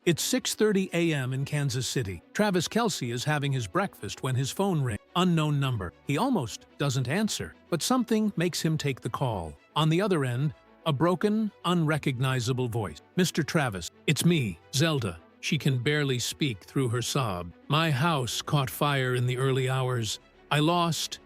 It's 6:30 a.m. in Kansas City. Travis Kelce is having his breakfast when his phone rings. Unknown number. He almost doesn't answer, but something makes him take the call. On the other end, a broken, unrecognizable voice. "Mr. Travis, it's me, Zelda." She can barely speak through her sob. "My house caught fire in the early hours. I lost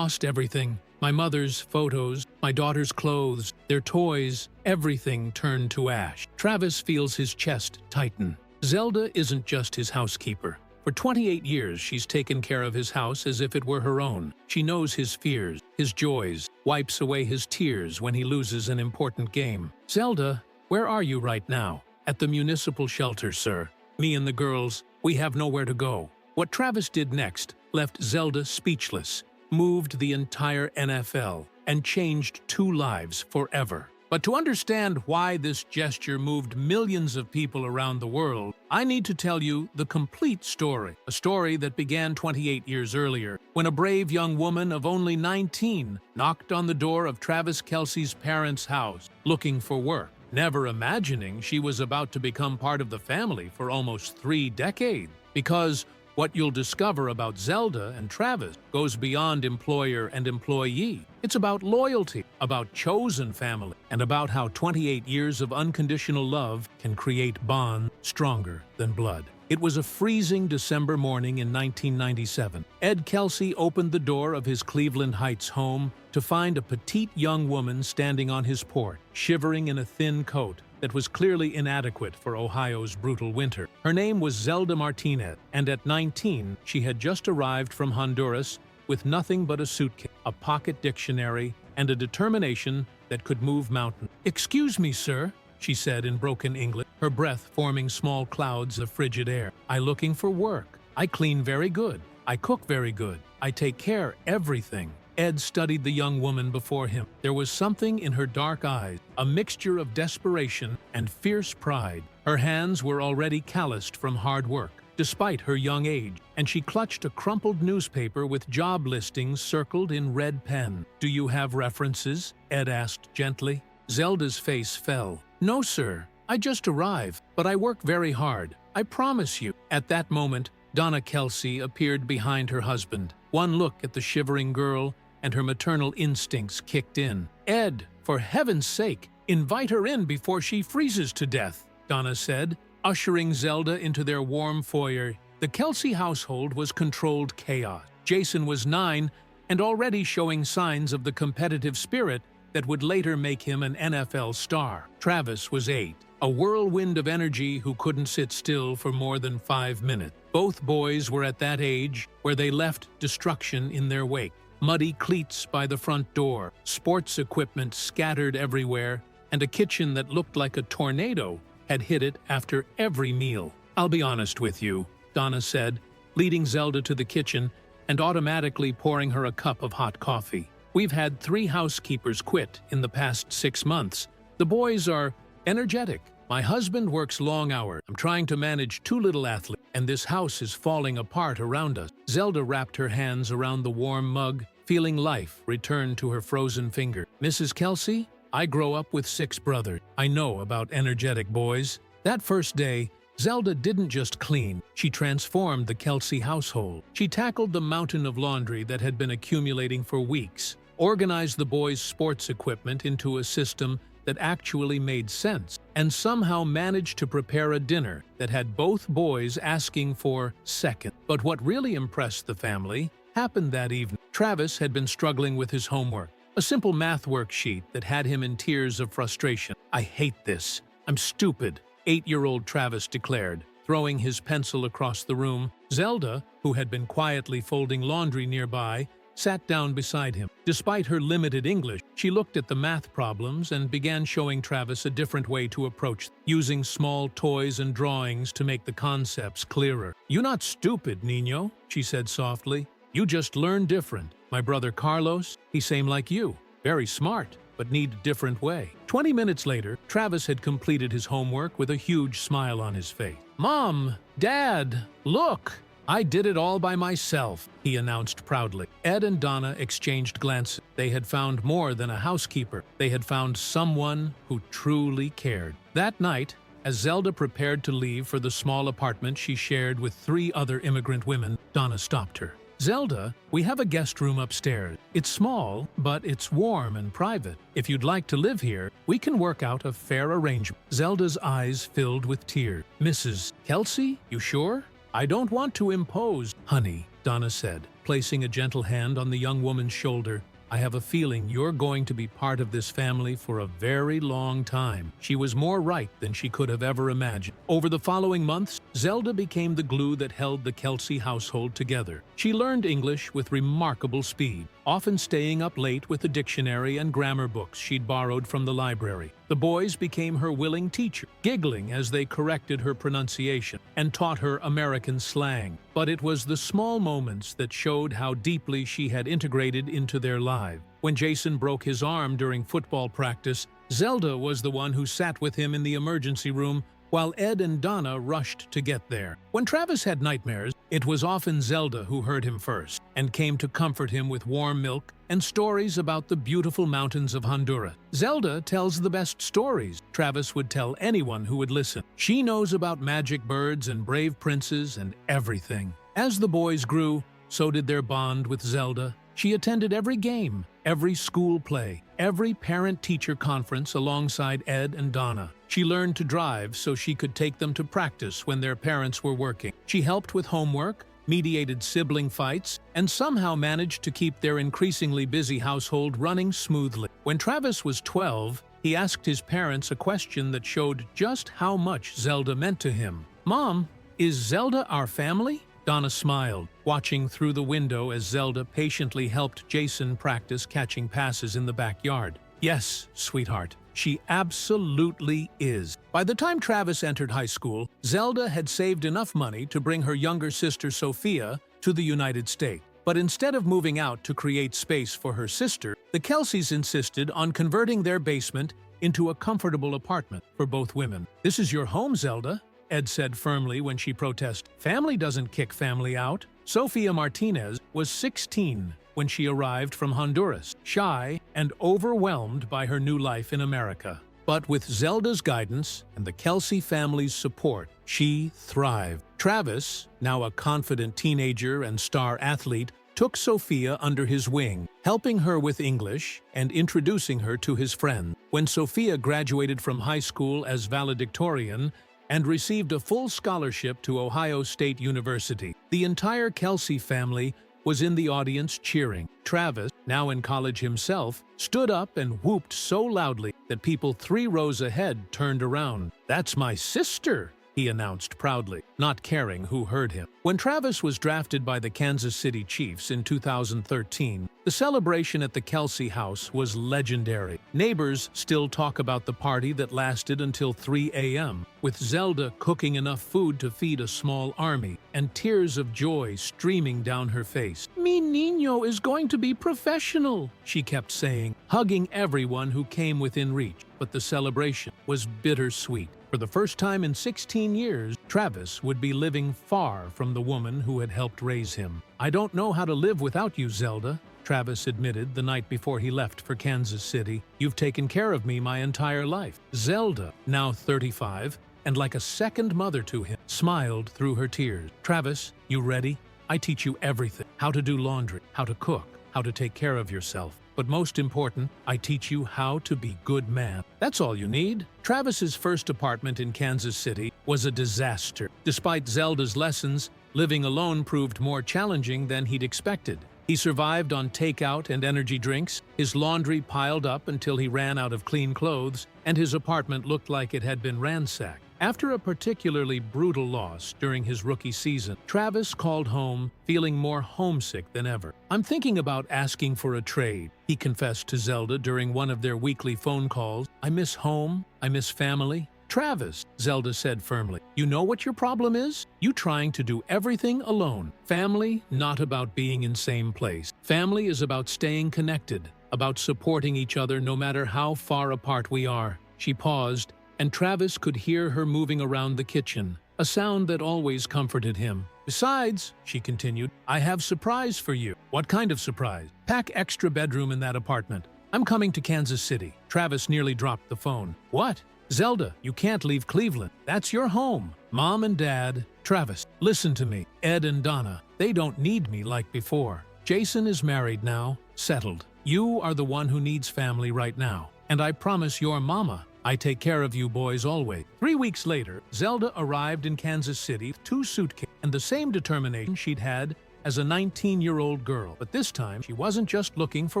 everything. My mother's photos, my daughter's clothes, their toys, everything turned to ash." Travis feels his chest tighten. Zelda isn't just his housekeeper. For 28 years, she's taken care of his house as if it were her own. She knows his fears, his joys, wipes away his tears when he loses an important game. "Zelda, where are you right now?" "At the municipal shelter, sir. Me and the girls, we have nowhere to go." What Travis did next left Zelda speechless, moved the entire NFL, and changed 2 lives forever. But to understand why this gesture moved millions of people around the world, I need to tell you the complete story. A story that began 28 years earlier, when a brave young woman of only 19 knocked on the door of Travis Kelce's parents' house, looking for work, never imagining she was about to become part of the family for almost 3 decades. Because what you'll discover about Zelda and Travis goes beyond employer and employee. It's about loyalty, about chosen family, and about how 28 years of unconditional love can create bonds stronger than blood. It was a freezing December morning in 1997. Ed Kelce opened the door of his Cleveland Heights home to find a petite young woman standing on his porch, shivering in a thin coat that was clearly inadequate for Ohio's brutal winter. Her name was Zelda Martinez, and at 19, she had just arrived from Honduras with nothing but a suitcase, a pocket dictionary, and a determination that could move mountains. "Excuse me, sir," she said in broken English, her breath forming small clouds of frigid air. "I looking for work. I clean very good. I cook very good. I take care everything." Ed studied the young woman before him. There was something in her dark eyes, a mixture of desperation and fierce pride. Her hands were already calloused from hard work, despite her young age, and she clutched a crumpled newspaper with job listings circled in red pen. "Do you have references?" Ed asked gently. Zelda's face fell. "No, sir. I just arrived, but I work very hard. I promise you." At that moment, Donna Kelce appeared behind her husband. One look at the shivering girl, and her maternal instincts kicked in. "Ed, for heaven's sake, invite her in before she freezes to death," Donna said, ushering Zelda into their warm foyer. The Kelce household was controlled chaos. Jason was 9 and already showing signs of the competitive spirit that would later make him an NFL star. Travis was 8, a whirlwind of energy who couldn't sit still for more than 5 minutes. Both boys were at that age where they left destruction in their wake. Muddy cleats by the front door, sports equipment scattered everywhere, and a kitchen that looked like a tornado had hit it after every meal. "I'll be honest with you," Donna said, leading Zelda to the kitchen and automatically pouring her a cup of hot coffee. "We've had 3 housekeepers quit in the past 6 months. The boys are energetic. My husband works long hours. I'm trying to manage 2 little athletes, and this house is falling apart around us." Zelda wrapped her hands around the warm mug, feeling life return to her frozen finger. "Mrs. Kelce, I grow up with 6 brothers. I know about energetic boys." That first day, Zelda didn't just clean, she transformed the Kelce household. She tackled the mountain of laundry that had been accumulating for weeks, organized the boys' sports equipment into a system that actually made sense, and somehow managed to prepare a dinner that had both boys asking for second. But what really impressed the family happened that evening. Travis had been struggling with his homework, a simple math worksheet that had him in tears of frustration. "I hate this. I'm stupid," 8-year-old Travis declared, throwing his pencil across the room. Zelda, who had been quietly folding laundry nearby, sat down beside him. Despite her limited English, she looked at the math problems and began showing Travis a different way to approach them, using small toys and drawings to make the concepts clearer. "You're not stupid, Nino," she said softly. "You just learn different. My brother Carlos, he same like you. Very smart, but need a different way." 20 minutes later, Travis had completed his homework with a huge smile on his face. "Mom, Dad, look! I did it all by myself," he announced proudly. Ed and Donna exchanged glances. They had found more than a housekeeper. They had found someone who truly cared. That night, As Zelda prepared to leave for the small apartment she shared with 3 other immigrant women, Donna stopped her. "Zelda, we have a guest room upstairs. It's small, but it's warm and private. If you'd like to live here, we can work out a fair arrangement." Zelda's eyes filled with tears. "Mrs. Kelce, you sure?" "I don't want to impose, honey," Donna said, placing a gentle hand on the young woman's shoulder. "I have a feeling you're going to be part of this family for a very long time." She was more right than she could have ever imagined. Over the following months, Zelda became the glue that held the Kelce household together. She learned English with remarkable speed, often staying up late with the dictionary and grammar books she'd borrowed from the library. The boys became her willing teacher, giggling as they corrected her pronunciation and taught her American slang. But it was the small moments that showed how deeply she had integrated into their lives. When Jason broke his arm during football practice, Zelda was the one who sat with him in the emergency room while Ed and Donna rushed to get there. When Travis had nightmares, it was often Zelda who heard him first and came to comfort him with warm milk and stories about the beautiful mountains of Honduras. "Zelda tells the best stories," Travis would tell anyone who would listen. "She knows about magic birds and brave princes and everything." As the boys grew, so did their bond with Zelda. She attended every game, every school play, every parent-teacher conference alongside Ed and Donna. She learned to drive so she could take them to practice when their parents were working. She helped with homework, mediated sibling fights, and somehow managed to keep their increasingly busy household running smoothly. When Travis was 12, he asked his parents a question that showed just how much Zelda meant to him. "Mom, is Zelda our family?" Donna smiled, watching through the window as Zelda patiently helped Jason practice catching passes in the backyard. "Yes, sweetheart, she absolutely is." By the time Travis entered high school, Zelda had saved enough money to bring her younger sister Sophia to the United States. But instead of moving out to create space for her sister, the Kelces insisted on converting their basement into a comfortable apartment for both women. "This is your home, Zelda," Ed said firmly when she protested. "Family doesn't kick family out." Sofia Martinez was 16 when she arrived from Honduras, shy and overwhelmed by her new life in America. But with Zelda's guidance and the Kelce family's support, she thrived. Travis, now a confident teenager and star athlete, took Sophia under his wing, helping her with English and introducing her to his friends. When Sophia graduated from high school as valedictorian and received a full scholarship to Ohio State University, the entire Kelce family was in the audience cheering. Travis, now in college himself, stood up and whooped so loudly that people 3 rows ahead turned around. "That's my sister," he announced proudly, not caring who heard him. When Travis was drafted by the Kansas City Chiefs in 2013, the celebration at the Kelce house was legendary. Neighbors still talk about the party that lasted until 3 a.m., with Zelda cooking enough food to feed a small army and tears of joy streaming down her face. "Mi niño is going to be professional," she kept saying, hugging everyone who came within reach. But the celebration was bittersweet. For the first time in 16 years, Travis would be living far from the woman who had helped raise him. "I don't know how to live without you, Zelda," Travis admitted the night before he left for Kansas City. "You've taken care of me my entire life." Zelda, now 35, and like a second mother to him, smiled through her tears. "Travis, you ready? I teach you everything. How to do laundry, how to cook, how to take care of yourself. But most important, I teach you how to be good man. That's all you need." Travis's first apartment in Kansas City was a disaster. Despite Zelda's lessons, living alone proved more challenging than he'd expected. He survived on takeout and energy drinks, his laundry piled up until he ran out of clean clothes, and his apartment looked like it had been ransacked. After a particularly brutal loss during his rookie season, Travis called home feeling more homesick than ever. "I'm thinking about asking for a trade," he confessed to Zelda during one of their weekly phone calls. "I miss home, I miss family." "Travis," Zelda said firmly, "you know what your problem is? You trying to do everything alone. Family, not about being in same place. Family is about staying connected, about supporting each other no matter how far apart we are." She paused, and Travis could hear her moving around the kitchen, a sound that always comforted him. "Besides," she continued, "I have surprise for you." "What kind of surprise?" "Pack extra bedroom in that apartment. I'm coming to Kansas City." Travis nearly dropped the phone. "What? Zelda, you can't leave Cleveland. That's your home. Mom and Dad, Travis, listen to me. Ed and Donna, they don't need me like before. Jason is married now, settled. You are the one who needs family right now. And I promise your mama, I take care of you boys always. 3 weeks later, Zelda arrived in Kansas City with 2 suitcases and the same determination she'd had as a 19-year-old girl. But this time, she wasn't just looking for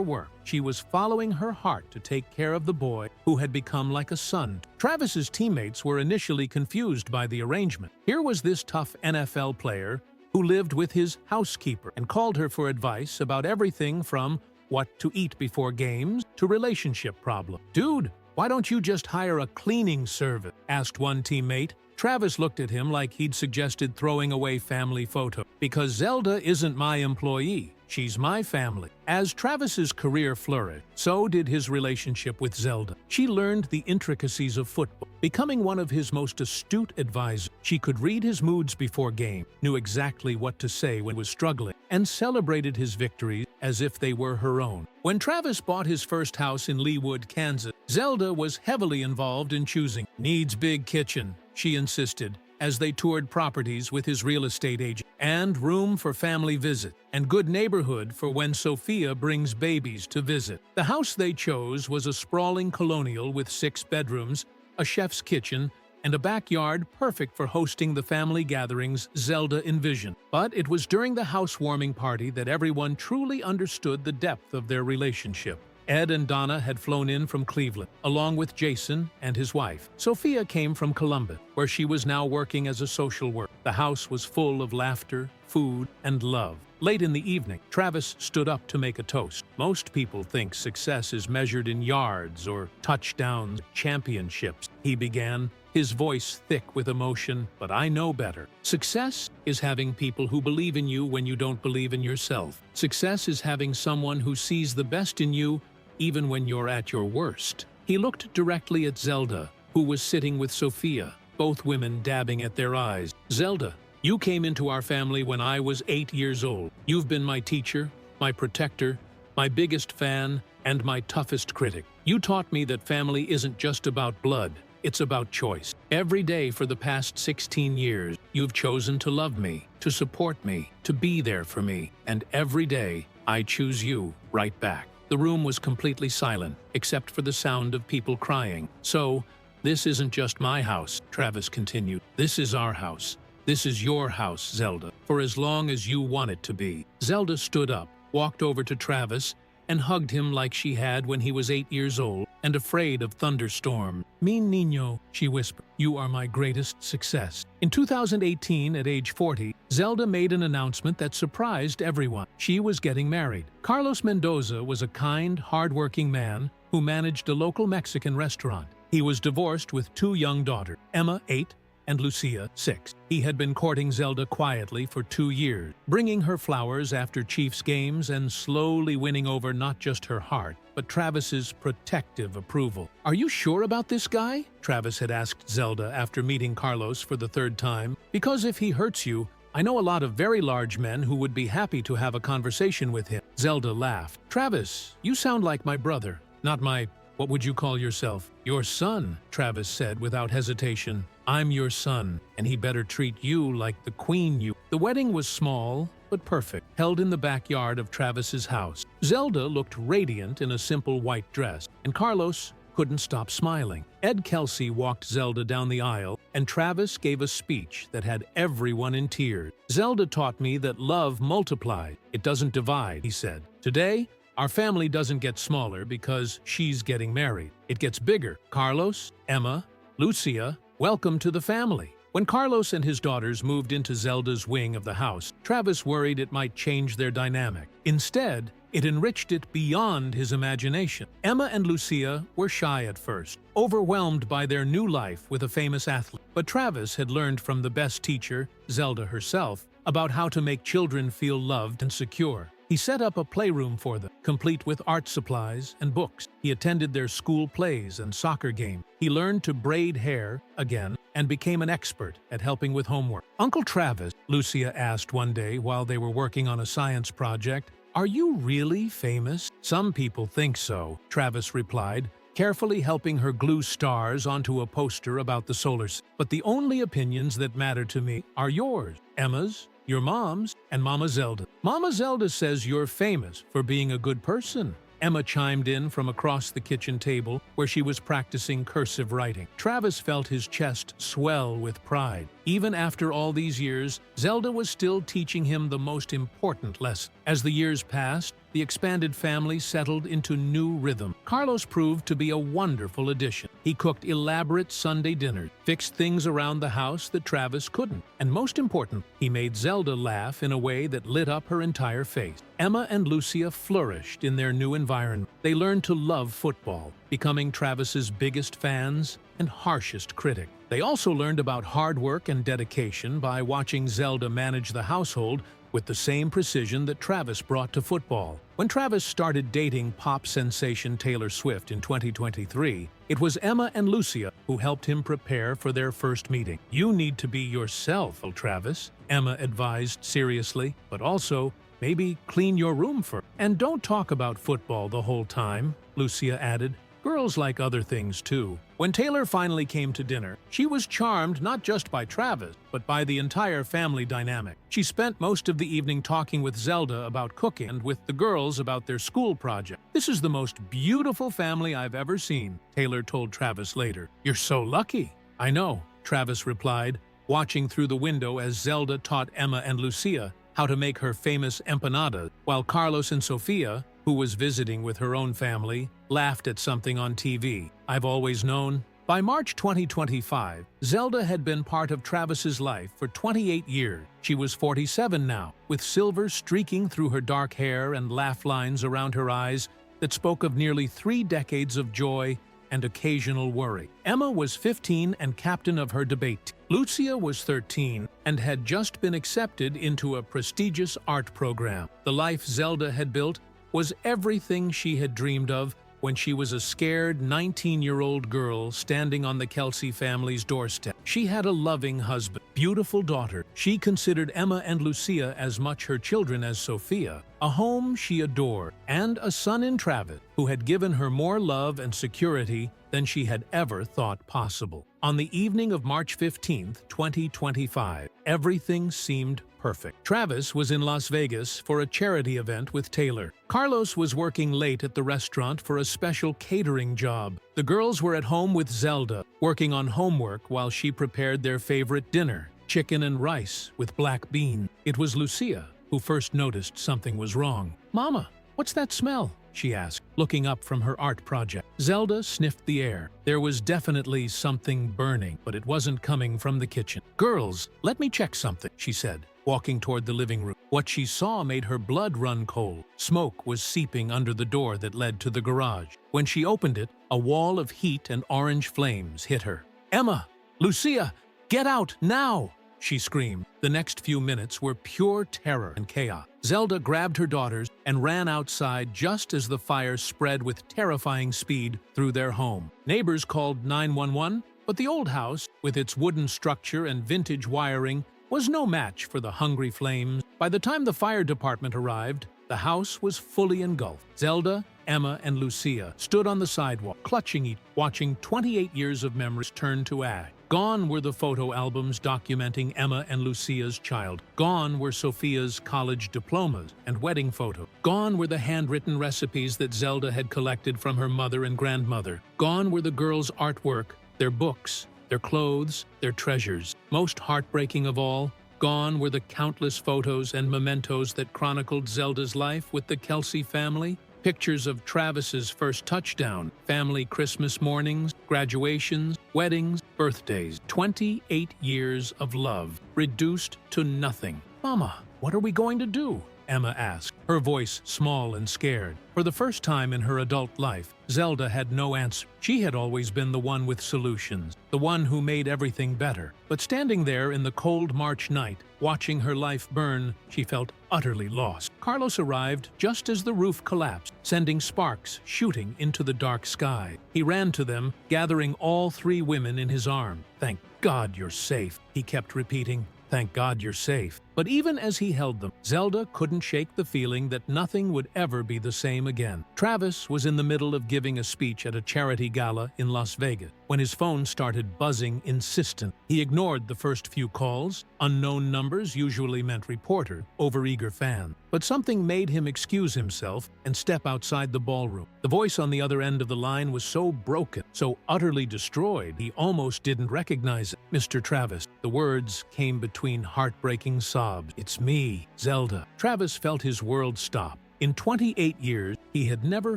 work. She was following her heart to take care of the boy who had become like a son. Travis's teammates were initially confused by the arrangement. Here was this tough NFL player who lived with his housekeeper and called her for advice about everything from what to eat before games to relationship problems. "Dude, why don't you just hire a cleaning service?" asked one teammate. Travis looked at him like he'd suggested throwing away family photos. "Because Zelda isn't my employee. She's my family." As Travis's career flourished, so did his relationship with Zelda. She learned the intricacies of football, becoming one of his most astute advisors. She could read his moods before game, knew exactly what to say when he was struggling, and celebrated his victories as if they were her own. When Travis bought his first house in Leawood, Kansas, Zelda was heavily involved in choosing. "Needs big kitchen," she insisted, as they toured properties with his real estate agent, "and room for family visit, and good neighborhood for when Sophia brings babies to visit." The house they chose was a sprawling colonial with 6 bedrooms, a chef's kitchen, and a backyard perfect for hosting the family gatherings Zelda envisioned. But it was during the housewarming party that everyone truly understood the depth of their relationship. Ed and Donna had flown in from Cleveland, along with Jason and his wife. Sophia came from Columbus, where she was now working as a social worker. The house was full of laughter, food, and love. Late in the evening, Travis stood up to make a toast. "Most people think success is measured in yards or touchdowns, championships," he began, his voice thick with emotion, "but I know better. Success is having people who believe in you when you don't believe in yourself. Success is having someone who sees the best in you even when you're at your worst." He looked directly at Zelda, who was sitting with Sophia, both women dabbing at their eyes. "Zelda, you came into our family when I was 8 years old. You've been my teacher, my protector, my biggest fan, and my toughest critic. You taught me that family isn't just about blood. It's about choice. Every day for the past 16 years, you've chosen to love me, to support me, to be there for me. And every day, I choose you right back." The room was completely silent, except for the sound of people crying. "So, this isn't just my house," Travis continued. "This is our house. This is your house, Zelda, for as long as you want it to be." Zelda stood up, walked over to Travis, and hugged him like she had when he was 8 years old and afraid of thunderstorms. "Mi niño," she whispered, "you are my greatest success." In 2018, at age 40, Zelda made an announcement that surprised everyone. She was getting married. Carlos Mendoza was a kind, hard-working man who managed a local Mexican restaurant. He was divorced with 2 young daughters, Emma, 8, and Lucia, 6. He had been courting Zelda quietly for 2 years, bringing her flowers after Chiefs games and slowly winning over not just her heart, but Travis's protective approval. "Are you sure about this guy?" Travis had asked Zelda after meeting Carlos for the 3rd time. "Because if he hurts you, I know a lot of very large men who would be happy to have a conversation with him." Zelda laughed. "Travis, you sound like my brother, not my, what would you call yourself?" "Your son," Travis said without hesitation. "I'm your son, and he better treat you like the queen you." The wedding was small, but perfect, held in the backyard of Travis's house. Zelda looked radiant in a simple white dress, and Carlos couldn't stop smiling. Ed Kelce walked Zelda down the aisle, and Travis gave a speech that had everyone in tears. "Zelda taught me that love multiplies. It doesn't divide," he said. "Today, our family doesn't get smaller because she's getting married. It gets bigger. Carlos, Emma, Lucia, welcome to the family." When Carlos and his daughters moved into Zelda's wing of the house, Travis worried it might change their dynamic. Instead, it enriched it beyond his imagination. Emma and Lucia were shy at first, overwhelmed by their new life with a famous athlete. But Travis had learned from the best teacher, Zelda herself, about how to make children feel loved and secure. He set up a playroom for them, complete with art supplies and books. He attended their school plays and soccer games. He learned to braid hair again and became an expert at helping with homework. "Uncle Travis," Lucia asked one day while they were working on a science project, "are you really famous?" "Some people think so," Travis replied, carefully helping her glue stars onto a poster about the solar system. But the only opinions that matter to me are yours, Emma's, your mom's, and Mama Zelda. Mama Zelda says you're famous for being a good person. Emma chimed in from across the kitchen table where she was practicing cursive writing. Travis felt his chest swell with pride. Even after all these years, Zelda was still teaching him the most important lesson. As the years passed, the expanded family settled into new rhythm. Carlos proved to be a wonderful addition. He cooked elaborate Sunday dinners, fixed things around the house that Travis couldn't, and most important, he made Zelda laugh in a way that lit up her entire face. Emma and Lucia flourished in their new environment. They learned to love football, becoming Travis's biggest fans and harshest critic. They also learned about hard work and dedication by watching Zelda manage the household with the same precision that Travis brought to football. When Travis started dating pop sensation Taylor Swift in 2023, it was Emma and Lucia who helped him prepare for their first meeting. "You need to be yourself, Travis," Emma advised seriously, "but also maybe clean your room first. And don't talk about football the whole time," Lucia added. "Girls like other things too." When Taylor finally came to dinner, she was charmed not just by Travis, but by the entire family dynamic. She spent most of the evening talking with Zelda about cooking and with the girls about their school project. "This is the most beautiful family I've ever seen," Taylor told Travis later. "You're so lucky." "I know," Travis replied, watching through the window as Zelda taught Emma and Lucia how to make her famous empanada, while Carlos and Sofia, who was visiting with her own family, laughed at something on TV. "I've always known." By March 2025, Zelda had been part of Travis's life for 28 years. She was 47 now, with silver streaking through her dark hair and laugh lines around her eyes that spoke of nearly 3 decades of joy and occasional worry. Emma was 15 and captain of her debate team. Lucia was 13 and had just been accepted into a prestigious art program. The life Zelda had built was everything she had dreamed of when she was a scared 19-year-old girl standing on the Kelce family's doorstep. She had a loving husband, beautiful daughter. She considered Emma and Lucia as much her children as Sofia, a home she adored, and a son in Travis who had given her more love and security than she had ever thought possible. On the evening of March 15, 2025, everything seemed perfect. Travis was in Las Vegas for a charity event with Taylor. Carlos was working late at the restaurant for a special catering job. The girls were at home with Zelda, working on homework while she prepared their favorite dinner, chicken and rice with black bean. It was Lucia who first noticed something was wrong. "Mama, what's that smell?" she asked, looking up from her art project. Zelda sniffed the air. There was definitely something burning, but it wasn't coming from the kitchen. "Girls, let me check something," she said, walking toward the living room. What she saw made her blood run cold. Smoke was seeping under the door that led to the garage. When she opened it, a wall of heat and orange flames hit her. "Emma! Lucia! Get out, now!" she screamed. The next few minutes were pure terror and chaos. Zelda grabbed her daughters and ran outside just as the fire spread with terrifying speed through their home. Neighbors called 911, but the old house, with its wooden structure and vintage wiring, was no match for the hungry flames. By the time the fire department arrived, the house was fully engulfed. Zelda, Emma, and Lucia stood on the sidewalk, clutching each, watching 28 years of memories turn to ash. Gone were the photo albums documenting Emma and Lucia's childhood. Gone were Sofia's college diplomas and wedding photos. Gone were the handwritten recipes that Zelda had collected from her mother and grandmother. Gone were the girls' artwork, their books, their clothes, their treasures. Most heartbreaking of all, gone were the countless photos and mementos that chronicled Zelda's life with the Kelce family. Pictures of Travis's first touchdown, family Christmas mornings, graduations, weddings, birthdays. 28 years of love, reduced to nothing. "Mama, what are we going to do?" Emma asked, her voice small and scared. For the first time in her adult life, Zelda had no answer. She had always been the one with solutions, the one who made everything better. But standing there in the cold March night, watching her life burn, she felt utterly lost. Carlos arrived just as the roof collapsed, sending sparks shooting into the dark sky. He ran to them, gathering all 3 women in his arms. "Thank God you're safe," he kept repeating. "Thank God you're safe." But even as he held them, Zelda couldn't shake the feeling that nothing would ever be the same again. Travis was in the middle of giving a speech at a charity gala in Las Vegas when his phone started buzzing insistent. He ignored the first few calls. Unknown numbers usually meant reporter, overeager fan. But something made him excuse himself and step outside the ballroom. The voice on the other end of the line was so broken, so utterly destroyed, he almost didn't recognize it. "Mr. Travis." The words came between heartbreaking sobs. "It's me, Zelda." Travis felt his world stop. In 28 years, he had never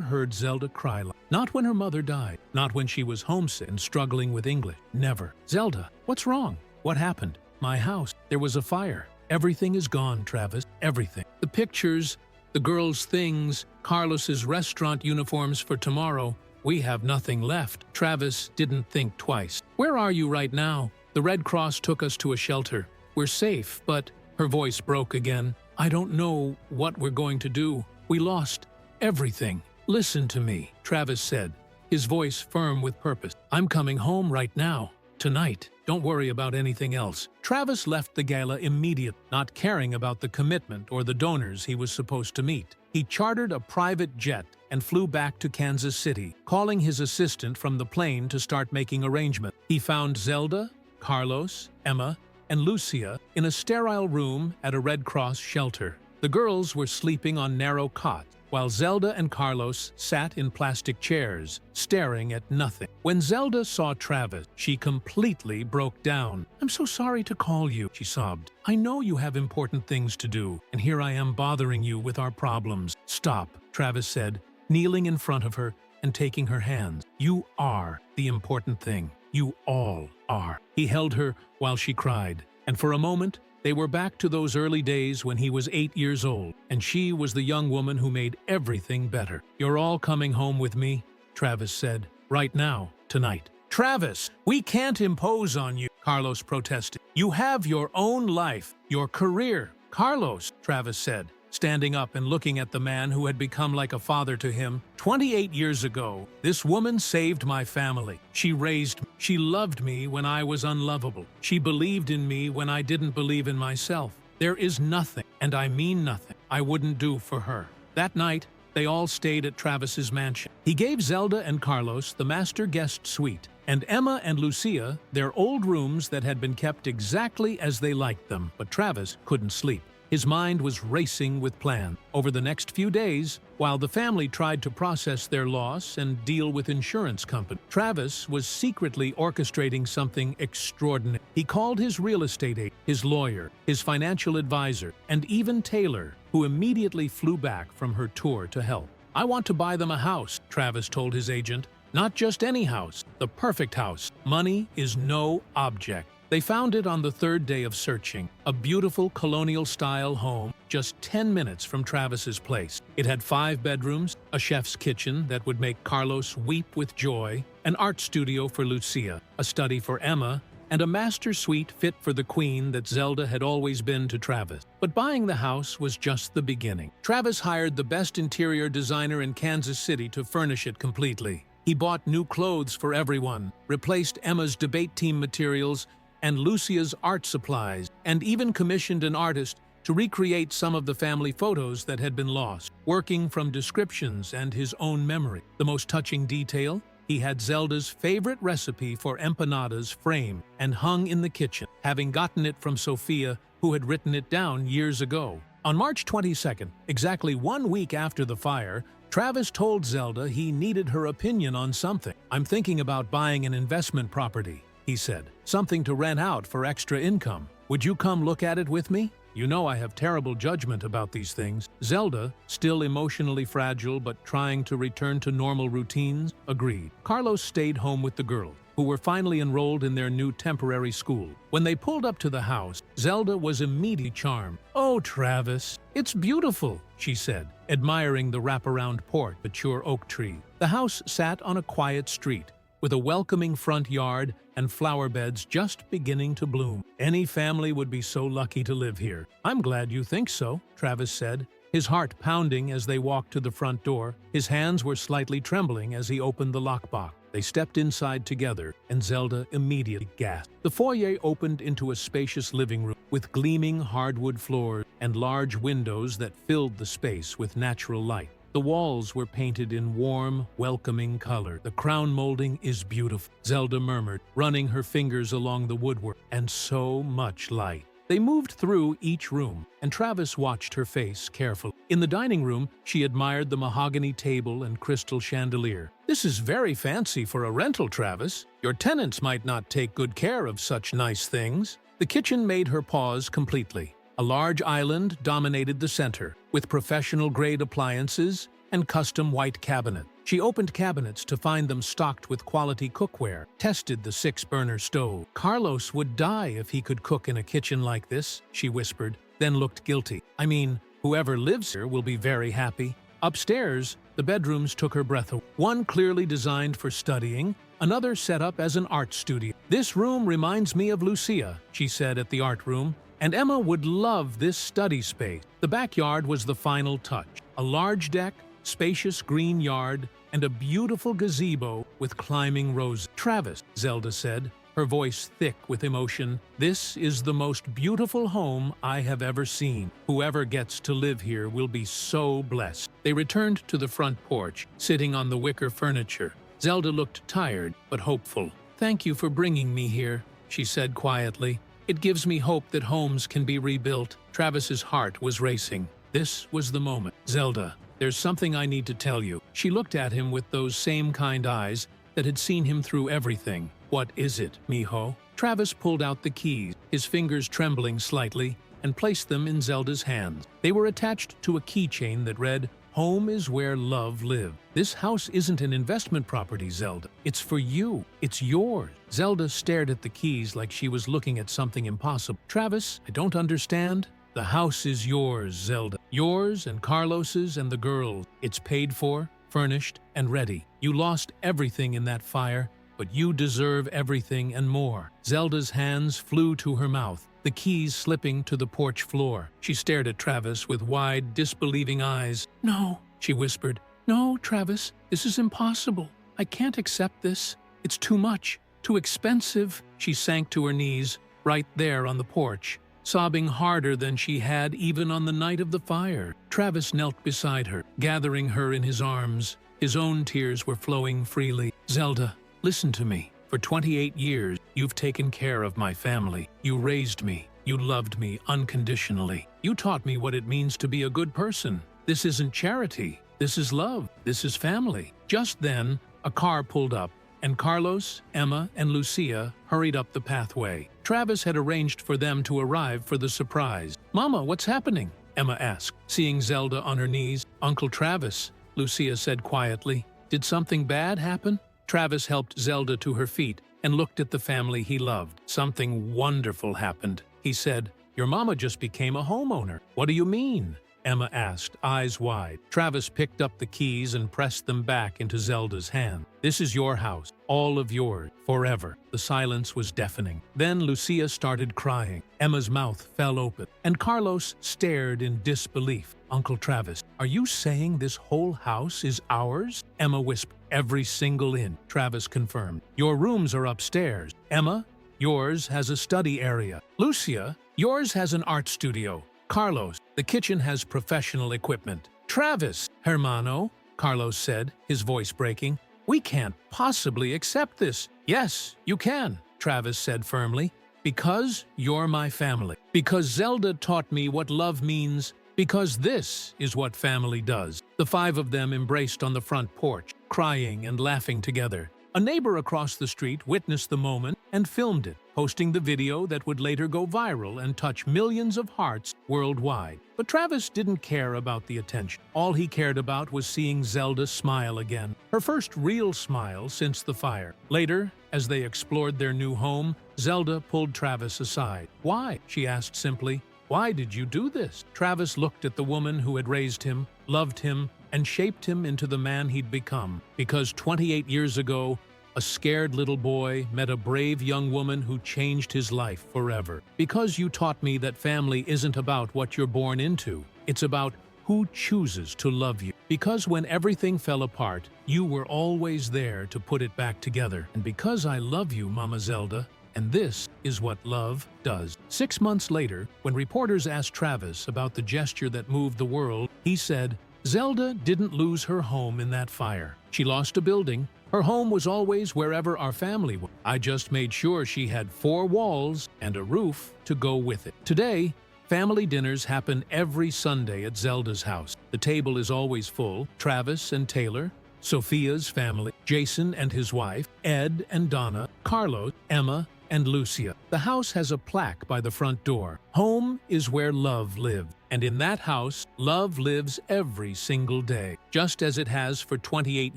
heard Zelda cry like that. Not when her mother died, not when she was homesick and struggling with English. Never. "Zelda, what's wrong? What happened?" "My house. There was a fire. Everything is gone, Travis. Everything. The pictures, the girls' things, Carlos's restaurant uniforms for tomorrow. We have nothing left." Travis didn't think twice. "Where are you right now?" "The Red Cross took us to a shelter. We're safe, but..." Her voice broke again. "I don't know what we're going to do. We lost everything." "Listen to me," Travis said, his voice firm with purpose. "I'm coming home right now. Tonight. Don't worry about anything else." Travis left the gala immediately, not caring about the commitment or the donors he was supposed to meet. He chartered a private jet and flew back to Kansas City, calling his assistant from the plane to start making arrangements. He found Zelda, Carlos, Emma, and Lucia in a sterile room at a Red Cross shelter. The girls were sleeping on narrow cots, while Zelda and Carlos sat in plastic chairs, staring at nothing. When Zelda saw Travis, she completely broke down. "I'm so sorry to call you," she sobbed. "I know you have important things to do, and here I am bothering you with our problems." "Stop," Travis said, kneeling in front of her and taking her hands. "You are the important thing. You all are." He held her while she cried, and for a moment, they were back to those early days when he was 8 years old, and she was the young woman who made everything better. "You're all coming home with me," Travis said. "Right now, tonight." "Travis, we can't impose on you," Carlos protested. "You have your own life, your career." "Carlos," Travis said, standing up and looking at the man who had become like a father to him. 28 years ago, this woman saved my family. She raised me. She loved me when I was unlovable. She believed in me when I didn't believe in myself. There is nothing, and I mean nothing, I wouldn't do for her." That night, they all stayed at Travis's mansion. He gave Zelda and Carlos the master guest suite, and Emma and Lucia their old rooms that had been kept exactly as they liked them, but Travis couldn't sleep. His mind was racing with plans. Over the next few days, while the family tried to process their loss and deal with insurance companies, Travis was secretly orchestrating something extraordinary. He called his real estate agent, his lawyer, his financial advisor, and even Taylor, who immediately flew back from her tour to help. "I want to buy them a house," Travis told his agent. "Not just any house, the perfect house. Money is no object." They found it on the third day of searching, a beautiful colonial-style home just 10 minutes from Travis's place. It had 5 bedrooms, a chef's kitchen that would make Carlos weep with joy, an art studio for Lucia, a study for Emma, and a master suite fit for the queen that Zelda had always been to Travis. But buying the house was just the beginning. Travis hired the best interior designer in Kansas City to furnish it completely. He bought new clothes for everyone, replaced Emma's debate team materials and Lucia's art supplies, and even commissioned an artist to recreate some of the family photos that had been lost, working from descriptions and his own memory. The most touching detail? He had Zelda's favorite recipe for empanadas framed and hung in the kitchen, having gotten it from Sophia, who had written it down years ago. On March 22nd, exactly 1 week after the fire, Travis told Zelda he needed her opinion on something. "I'm thinking about buying an investment property," he said. "Something to rent out for extra income. Would you come look at it with me? You know I have terrible judgment about these things." Zelda, still emotionally fragile but trying to return to normal routines, agreed. Carlos stayed home with the girls, who were finally enrolled in their new temporary school. When they pulled up to the house, Zelda was immediately charmed. "Oh, Travis, it's beautiful," she said, admiring the wraparound porch, mature oak tree. The house sat on a quiet street, with a welcoming front yard and flower beds just beginning to bloom. "Any family would be so lucky to live here." "I'm glad you think so," Travis said, his heart pounding as they walked to the front door. His hands were slightly trembling as he opened the lockbox. They stepped inside together, and Zelda immediately gasped. The foyer opened into a spacious living room with gleaming hardwood floors and large windows that filled the space with natural light. The walls were painted in warm, welcoming color. The crown molding is beautiful, Zelda murmured, running her fingers along the woodwork. And so much light. They moved through each room, and Travis watched her face carefully. In the dining room, she admired the mahogany table and crystal chandelier. "This is very fancy for a rental, Travis. Your tenants might not take good care of such nice things." The kitchen made her pause completely. A large island dominated the center, with professional-grade appliances and custom white cabinets. She opened cabinets to find them stocked with quality cookware, tested the 6-burner stove. "Carlos would die if he could cook in a kitchen like this," she whispered, then looked guilty. "I mean, whoever lives here will be very happy." Upstairs, the bedrooms took her breath away. One clearly designed for studying, another set up as an art studio. "This room reminds me of Lucia," she said at the art room. "And Emma would love this study space." The backyard was the final touch. A large deck, spacious green yard, and a beautiful gazebo with climbing roses. "Travis," Zelda said, her voice thick with emotion, "this is the most beautiful home I have ever seen. Whoever gets to live here will be so blessed." They returned to the front porch, sitting on the wicker furniture. Zelda looked tired but hopeful. "Thank you for bringing me here," she said quietly. "It gives me hope that homes can be rebuilt." Travis's heart was racing. This was the moment. "Zelda, there's something I need to tell you." She looked at him with those same kind eyes that had seen him through everything. "What is it, mijo?" Travis pulled out the keys, his fingers trembling slightly, and placed them in Zelda's hands. They were attached to a keychain that read, "Home is where love lives." "This house isn't an investment property, Zelda. It's for you. It's yours." Zelda stared at the keys like she was looking at something impossible. "Travis, I don't understand." "The house is yours, Zelda. Yours and Carlos's and the girls. It's paid for, furnished, and ready. You lost everything in that fire, but you deserve everything and more." Zelda's hands flew to her mouth, the keys slipping to the porch floor. She stared at Travis with wide, disbelieving eyes. "No," she whispered. "No, Travis, this is impossible. I can't accept this. It's too much, too expensive." She sank to her knees, right there on the porch, sobbing harder than she had even on the night of the fire. Travis knelt beside her, gathering her in his arms. His own tears were flowing freely. "Zelda, listen to me. For 28 years, you've taken care of my family. You raised me. You loved me unconditionally. You taught me what it means to be a good person. This isn't charity. This is love. This is family." Just then, a car pulled up, and Carlos, Emma, and Lucia hurried up the pathway. Travis had arranged for them to arrive for the surprise. "Mama, what's happening?" Emma asked, seeing Zelda on her knees. "Uncle Travis," Lucia said quietly. "Did something bad happen?" Travis helped Zelda to her feet and looked at the family he loved. "Something wonderful happened," he said. "Your mama just became a homeowner." "What do you mean?" Emma asked, eyes wide. Travis picked up the keys and pressed them back into Zelda's hand. "This is your house, all of yours, forever." The silence was deafening. Then Lucia started crying. Emma's mouth fell open, and Carlos stared in disbelief. "Uncle Travis, are you saying this whole house is ours?" Emma whispered. "Every single inch," Travis confirmed. "Your rooms are upstairs. Emma, yours has a study area. Lucia, yours has an art studio. Carlos, the kitchen has professional equipment." "Travis, hermano," Carlos said, his voice breaking, "we can't possibly accept this." "Yes, you can," Travis said firmly, "because you're my family. Because Zelda taught me what love means. Because this is what family does." The 5 of them embraced on the front porch, crying and laughing together. A neighbor across the street witnessed the moment and filmed it, posting the video that would later go viral and touch millions of hearts worldwide. But Travis didn't care about the attention. All he cared about was seeing Zelda smile again, her first real smile since the fire. Later, as they explored their new home, Zelda pulled Travis aside. "Why?" she asked simply. "Why did you do this?" Travis looked at the woman who had raised him, loved him, and shaped him into the man he'd become. "Because 28 years ago, a scared little boy met a brave young woman who changed his life forever. Because you taught me that family isn't about what you're born into. It's about who chooses to love you. Because when everything fell apart, you were always there to put it back together. And because I love you, Mama Zelda, and this is what love does. 6 months later, when reporters asked Travis about the gesture that moved the world, he said, "Zelda didn't lose her home in that fire. She lost a building. Her home was always wherever our family was. I just made sure she had 4 walls and a roof to go with it." Today, family dinners happen every Sunday at Zelda's house. The table is always full. Travis and Taylor, Sophia's family, Jason and his wife, Ed and Donna, Carlos, Emma, and Lucia. The house has a plaque by the front door. Home is where love lives. And in that house, love lives every single day, just as it has for 28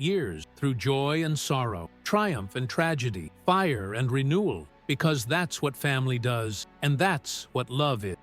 years, through joy and sorrow, triumph and tragedy, fire and renewal, because that's what family does, and that's what love is.